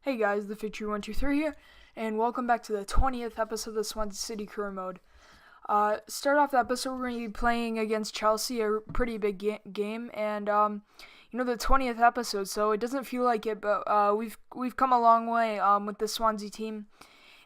Hey guys, TheFigDerp123 here, and welcome back to the 20th episode of the Swansea City Career Mode. Start off the episode, we're going to be playing against Chelsea, a pretty big game, and the 20th episode, so it doesn't feel like it, but we've come a long way with the Swansea team,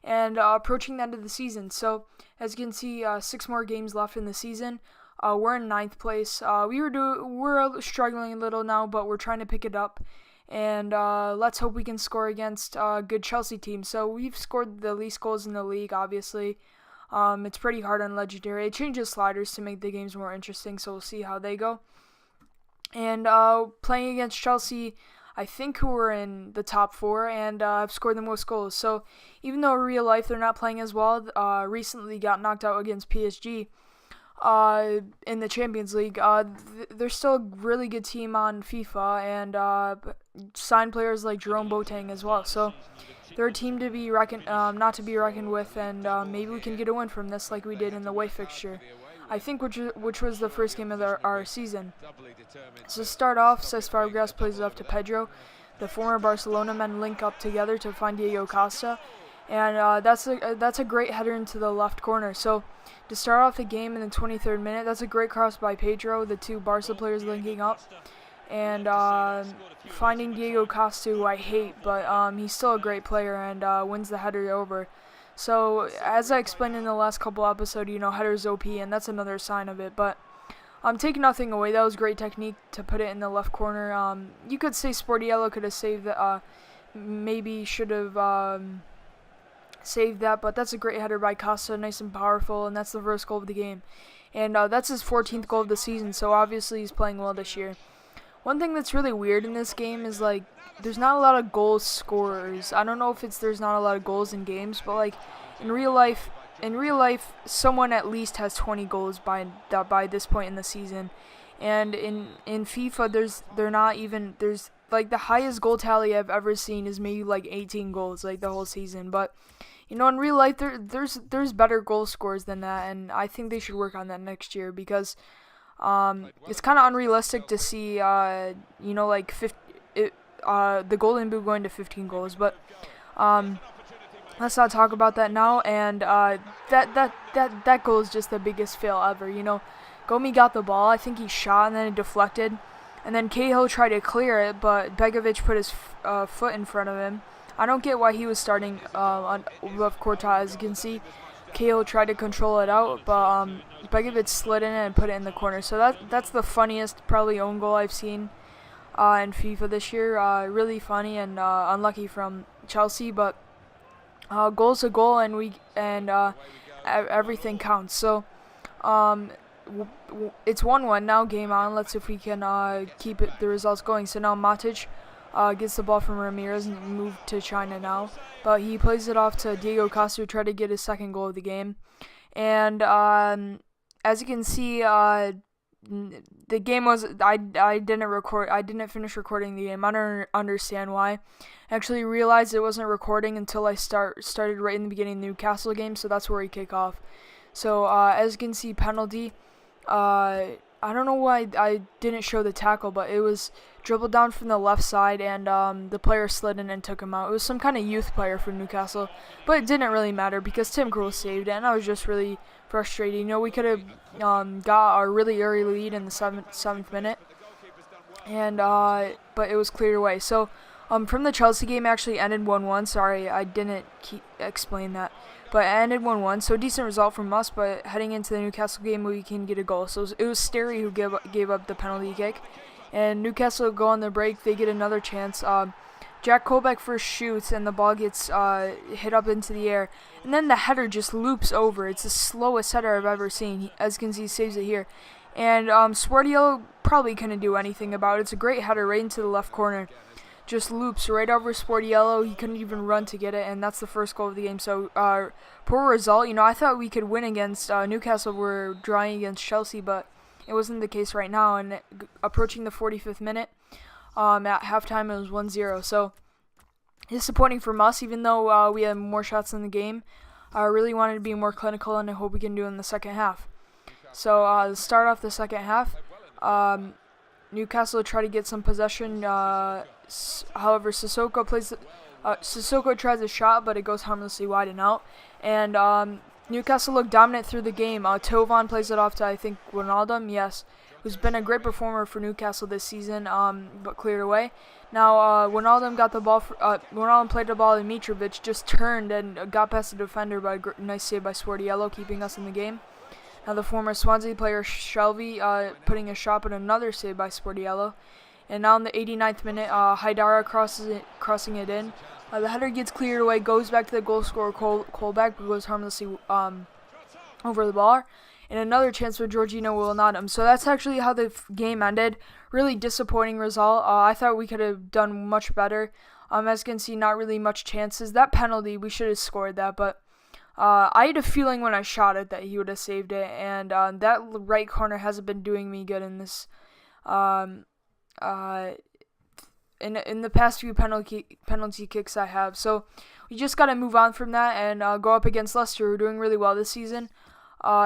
and approaching the end of the season. So as you can see, 6 more games left in the season. We're in 9th place. We're struggling a little now, but we're trying to pick it up. And let's hope we can score against a good Chelsea team. So we've scored the least goals in the league, obviously. It's pretty hard on Legendary. It changes sliders to make the games more interesting, so we'll see how they go. And playing against Chelsea, I think who are in the top 4 and have scored the most goals. So even though in real life they're not playing as well, recently got knocked out against PSG. In the Champions League, they're still a really good team on FIFA, and signed players like Jerome Boateng as well. So they're a team to be not to be reckoned with, and maybe we can get a win from this, like we did in the away fixture. I think which was the first game of our season. So to start off, Cesc Fabregas plays it off to Pedro. The former Barcelona men link up together to find Diego Costa. And that's a great header into the left corner. So to start off the game in the 23rd minute, that's a great cross by Pedro, the two Barca players linking up. And finding Diego Costa, who I hate, but he's still a great player and wins the header over. So as I explained in the last couple episodes, header's OP, and that's another sign of it. But taking nothing away, that was great technique to put it in the left corner. You could say Sportiello could have saved that, maybe should have saved that, but that's a great header by Costa, nice and powerful, and that's the first goal of the game. And that's his 14th goal of the season, so obviously he's playing well this year. One thing that's really weird in this game is, there's not a lot of goal scorers. I don't know if there's not a lot of goals in games, but, in real life, someone at least has 20 goals by this point in the season. And in FIFA, there's the highest goal tally I've ever seen is maybe 18 goals, the whole season. But in real life, there's better goal scorers than that, and I think they should work on that next year, because it's kind of unrealistic to see the Golden Boot going to 15 goals. But let's not talk about that now. And that goal is just the biggest fail ever. Gomi got the ball. I think he shot and then it deflected. And then Cahill tried to clear it, but Begovic put his foot in front of him. I don't get why he was starting with Courtois. As you can see, Cahill tried to control it out, but Begovic slid in it and put it in the corner. So that's the funniest, probably, own goal I've seen in FIFA this year. Really funny and unlucky from Chelsea, but goal's a goal, and everything counts. So it's 1-1 now, game on. Let's see if we can keep the results going. So now Matic gets the ball from Ramirez and moved to China now, but he plays it off to Diego Costa, who tried to get his second goal of the game. And as you can see, the game was I didn't finish recording the game. I don't understand why. I actually realized it wasn't recording until I started right in the beginning of the Newcastle game, so that's where he kicked off. So as you can see, penalty. I don't know why I didn't show the tackle, but it was dribbled down from the left side, and the player slid in and took him out. It was some kind of youth player from Newcastle, but it didn't really matter because Tim Krul saved it, and I was just really frustrated. We could have got a really early lead in the 7th minute, and but it was cleared away. So from the Chelsea game, actually ended 1-1. Sorry, I didn't explain that. But it ended 1-1, so a decent result from us, but heading into the Newcastle game, we can get a goal. So it was Sterry who gave up the penalty kick, and Newcastle go on the break. They get another chance. Jack Colbeck first shoots, and the ball gets hit up into the air, and then the header just loops over. It's the slowest header I've ever seen. As you can see, he saves it here. And Sportiello probably couldn't do anything about it. It's a great header right into the left corner. Just loops right over Sportiello. He couldn't even run to get it, and that's the first goal of the game. So poor result. I thought we could win against Newcastle. We're drawing against Chelsea, but it wasn't the case right now. And approaching the 45th minute, at halftime it was 1-0. So disappointing from us, even though we had more shots in the game. I really wanted to be more clinical, and I hope we can do it in the second half. So to start off the second half, Newcastle tried to get some possession. However, Sissoko Sissoko tries a shot, but it goes harmlessly wide and out. And Newcastle looked dominant through the game. Tovan plays it off to, I think, Wijnaldum, yes, who's been a great performer for Newcastle this season, but cleared away. Now, Wijnaldum got the ball. Wijnaldum played the ball, and Mitrovic just turned and got past the defender by a nice save by Sportiello, keeping us in the game. Now, the former Swansea player Shelby putting a shot, but another save by Sportiello. And now in the 89th minute, Haidara crossing it in. The header gets cleared away, goes back to the goal scorer Colback, but goes harmlessly over the bar. And another chance for Georgino Wijnaldum. So that's actually how the game ended. Really disappointing result. I thought we could have done much better. As you can see, not really much chances. That penalty, we should have scored that, but I had a feeling when I shot it that he would have saved it. And that right corner hasn't been doing me good in this. In the past few penalty kicks I have. So we just got to move on from that and go up against Leicester, who are doing really well this season.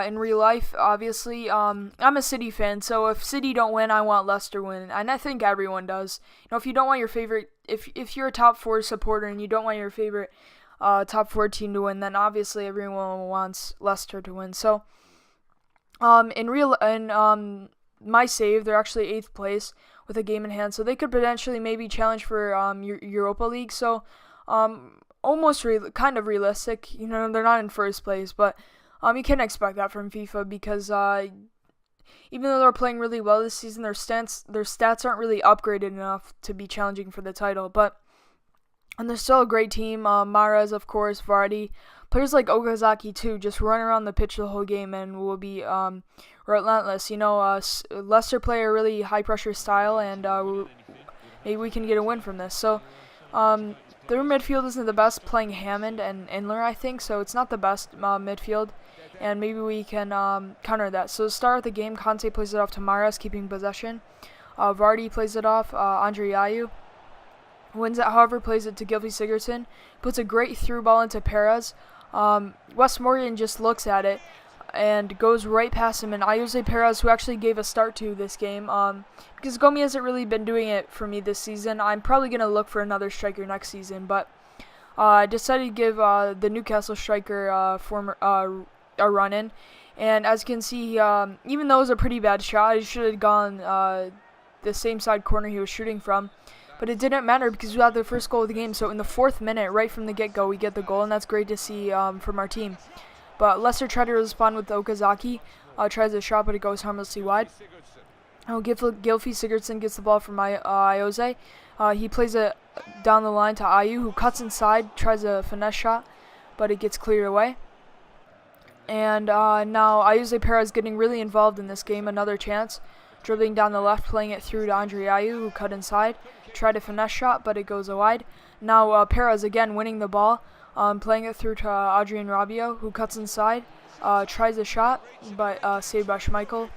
In real life, obviously, I'm a City fan, so if City don't win, I want Leicester win, and I think everyone does. You know, if you don't want your favorite, if you're a top 4 supporter and you don't want your favorite top 4 team to win, then obviously everyone wants Leicester to win. So, in my save, they're actually 8th place with a game in hand, so they could potentially maybe challenge for Europa League. So, almost kind of realistic. You know, they're not in first place, but you can't expect that from FIFA because even though they're playing really well this season, their stats aren't really upgraded enough to be challenging for the title. And they're still a great team. Mahrez, of course, Vardy, players like Okazaki too, just run around the pitch the whole game and will be relentless. You know, Leicester play a really high pressure style, and maybe we can get a win from this. So, their midfield isn't the best, playing Hammond and Inler, I think, so it's not the best midfield, and maybe we can counter that. So to start the game, Conte plays it off to Mahrez, keeping possession. Vardy plays it off, Andre Ayew wins it, however, plays it to Gylfi Sigurdsson, puts a great through ball into Perez. Wes Morgan just looks at it and goes right past him, and Ayoze Perez, who actually gave a start to this game, because Gomi hasn't really been doing it for me this season. I'm probably going to look for another striker next season, but I decided to give the Newcastle striker a run in, and as you can see, even though it was a pretty bad shot, he should have gone the same side corner he was shooting from, but it didn't matter because we had the first goal of the game. So in the 4th minute, right from the get-go, we get the goal, and that's great to see from our team. But Leicester tried to respond with Okazaki, tries a shot, but it goes harmlessly wide. Gylfi Sigurdsson gets the ball from Ayoze. He plays it down the line to Ayew, who cuts inside, tries a finesse shot, but it gets cleared away. And now Ayoze Perez getting really involved in this game. Another chance, dribbling down the left, playing it through to Andre Ayew, who cut inside, tried a finesse shot, but it goes wide. Now Perez again winning the ball. Playing it through to Adrien Rabiot, who cuts inside, tries a shot, but saved by Schmeichel,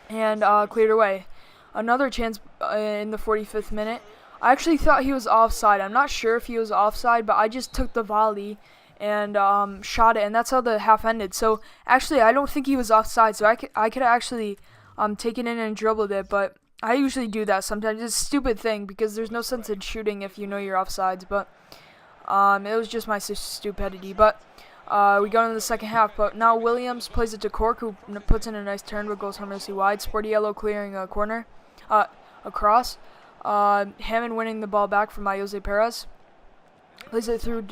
and cleared away. Another chance in the 45th minute. I actually thought he was offside. I'm not sure if he was offside, but I just took the volley and shot it, and that's how the half ended. So actually, I don't think he was offside, so I could actually taken in and dribbled it, but I usually do that sometimes. It's a stupid thing because there's no sense in shooting if you know you're offsides, but it was just my stupidity. But we go into the second half, but now Williams plays it to Cork, who puts in a nice turn but goes harmlessly wide. Sportiello clearing a corner, across. Hammond winning the ball back from Ayoze Perez. Plays it through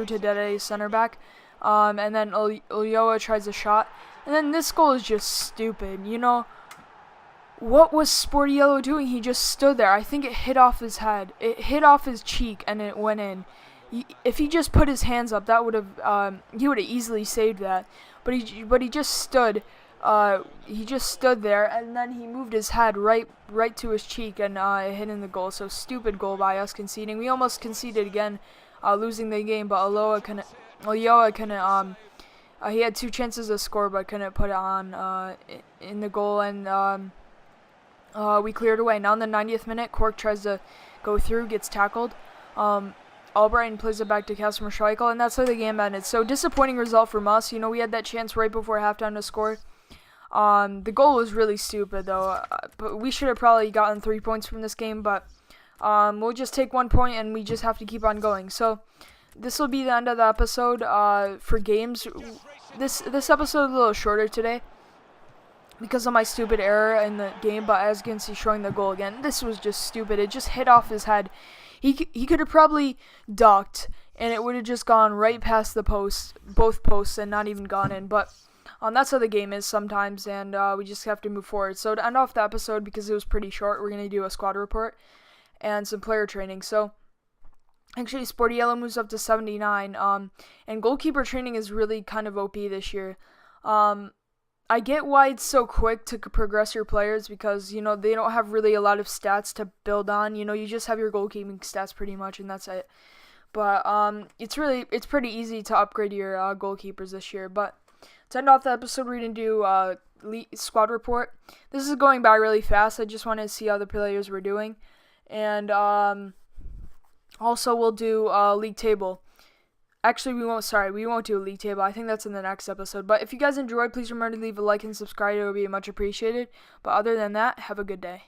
to Dede, center back. And then Ulloa tries a shot. And then this goal is just stupid. You know, what was Sportiello doing? He just stood there. I think it hit off his head. It hit off his cheek and it went in. If he just put his hands up, that would have he would have easily saved that. But he just stood. He just stood there, and then he moved his head right to his cheek, and it hit in the goal. So stupid goal by us conceding. We almost conceded again, losing the game. But Ulloa couldn't. He had 2 chances to score, but couldn't put it on in the goal, and we cleared away. Now in the 90th minute, Cork tries to go through, gets tackled. Albrighton plays it back to Kasper Schmeichel, and that's how the game ended. So disappointing result from us. You know, we had that chance right before halftime to score. The goal was really stupid, though. But we should have probably gotten 3 points from this game. But we'll just take 1 point and we just have to keep on going. So this will be the end of the episode. For games, this episode is a little shorter today because of my stupid error in the game, but as you can see, showing the goal again, this was just stupid. It just hit off his head. He could have probably ducked, and it would have just gone right past the post, both posts, and not even gone in. But that's how the game is sometimes, and we just have to move forward. So to end off the episode, because it was pretty short, we're going to do a squad report and some player training. So actually, Sportiello moves up to 79, and goalkeeper training is really kind of OP this year. I get why it's so quick to progress your players because, they don't have really a lot of stats to build on. You just have your goalkeeping stats pretty much, and that's it. But it's pretty easy to upgrade your goalkeepers this year. But to end off the episode, we're going to do squad report. This is going by really fast. I just wanted to see how the players were doing. And also we'll do league table. Actually, we won't do a league table. I think that's in the next episode. But if you guys enjoyed, please remember to leave a like and subscribe. It would be much appreciated. But other than that, have a good day.